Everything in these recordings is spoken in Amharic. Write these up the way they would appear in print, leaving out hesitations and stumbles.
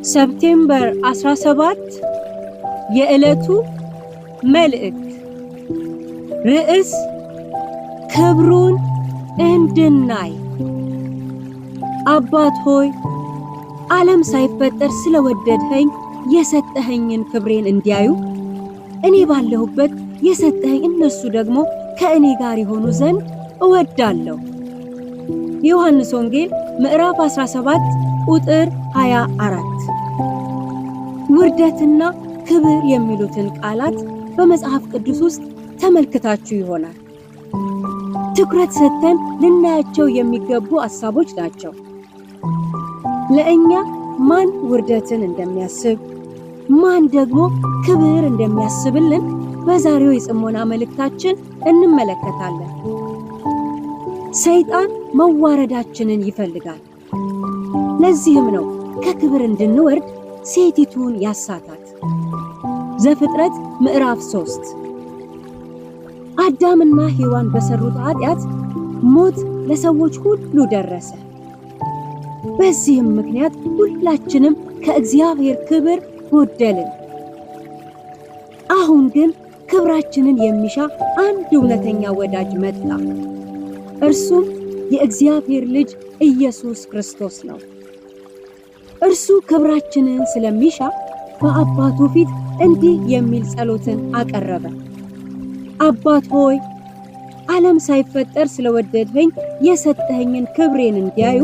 ሰፕቴምበር 17 የዕለቱ መልእክት ርዕስ ክብሩን እንድናይ። አባት ሆይ ዓለም ሳይፈጠር ስለወደድኸኝ የሰጠኸኝን ክብሬን እንዲያዩ እኔ ባለሁበት የሰጠኸኝ እነሱ ደግሞ ከእኔ ጋር ይሆኑ ዘንድ እወዳለሁ። ዮሐንስ ወንጌል ምዕራፍ 17 ቁጥር 24። ውርደትና ክብር የሚሉትን ቃላት በመጽሐፍ ቅዱስ ውስጥ ተመልክታችሁ ይሆናል። ትኩረት ሰጥተን ልናያቸው የሚገቡ ሐሳቦች ናቸው። ለእኛ ማን ውርደትን እንደሚያስብ፣ ማን ደግሞ ክብር እንደሚያስብልን በዛሬው የጽሞና መልእክታችን እንመለከታለን። ሰይጣን መዋረዳችንን ይፈልጋል። ለዚህም ነው ከክብር እንድንወርድ ሴቲቱን ያሳታት። ዘፍጥረት ምዕራፍ 3። አዳምና ሔዋን በሰሩት ኃጢአት ሞት ለሰዎች ሁሉ ደረሰ። በዚህም ምክንያት ሁላችንም ከእግዚአብሔር ክብር ጎደልን። አሁን ግን ክብራችንን የሚሻ አንድ እውነተኛ ወዳጅ መጣ። እርሱም የእግዚአብሔር ልጅ ኢየሱስ ክርስቶስ ነው። እርሱ ክብራችንን ስለሚሻ በአባቱ ፊት እንዲህ የሚል ጸሎትን አቀረበ። አባት ሆይ ዓለም ሳይፈጠር ስለወደድኸኝ የሰጠኸኝን ክብሬን እንዲያዩ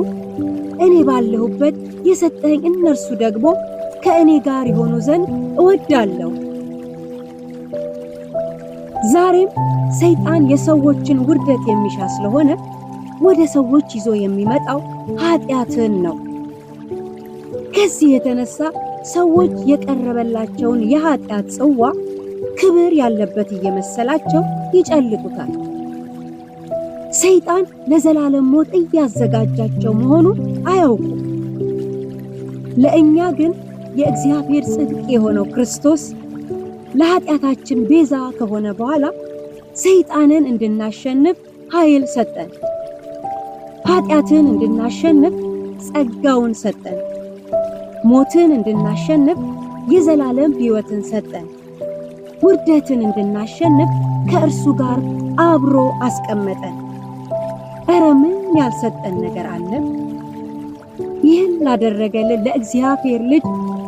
እኔ ባለሁበት የሰጠኸኝ እነርሱ ደግሞ ከእኔ ጋር ይሆኑ ዘንድ እወዳለሁ። ዛሬም ሰይጣን የሰዎችን ውርደት የሚሻ ስለሆነ ወደ ሰዎች ይዞ የሚመጣው ኃጢአትን ነው። ከዚህ የተነሳ ሰዎች የቀረበላቸውን የኃጢአት ጽዋ ክብር ያለበት እየመሰላቸው ይጨልጡታል። ሰይጣን ለዘላለም ሞት እያዘጋጃቸው መሆኑን አያውቁም። ለእኛ ግን የእግዚአብሔር ጽድቅ የሆነው ክርስቶስ ለኃጢአታችን ቤዛ ከሆነ በኋላ ሰይጣንን እንድናሸንፍ ኃይል ሰጠን። ኃጢአትን እንድናሸንፍ ጸጋውን ሰጠን። ሞትን እንድናሸንፍ የዘላለም ሕይወትን ሰጠን። ውርደትን እንድናሸንፍ ከእርሱ ጋር አብሮ አስቀመጠን። ኧረ ምን ያልሰጠን ነገር አለ! ይህን ላደረገልን ለእግዚአብሔር ልጅ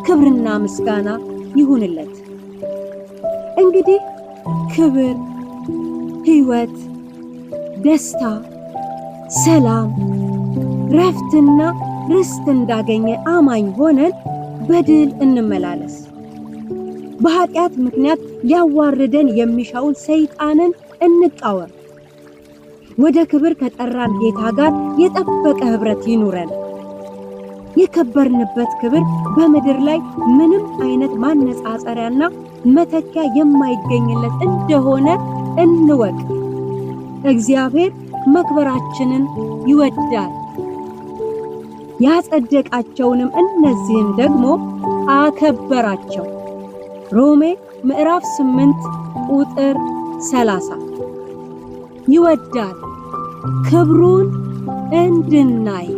ክብርና ምስጋና ይሁንለት። እንግዲህ ክብር፣ ሕይወት፣ ደስታ፣ ሰላም፣ ረፍትና ርስት እንዳገኘ አማኝ ሆነን በድል እንመላለስ። በኃጢአት ምክንያት ሊያዋርደን የሚሻውን ሰይጣንን እንቃወም። ወደ ክብር ከጠራን ጌታ ጋር የጠበቀ ኅብረት ይኑረን። የከበርንበት ክብር በምድር ላይ ምንም አይነት ማነጻጸሪያና መተኪያ የማይገኝለት እንደሆነ እንወቅ። እግዚአብሔር መክበራችንን ይወዳል። ያጸደቃቸውንም እነዚህን ደግሞ አከበራቸው። ሮሜ ምዕራፍ 8 ቁጥር 30። ይወዳል ክብሩን እንድናይ።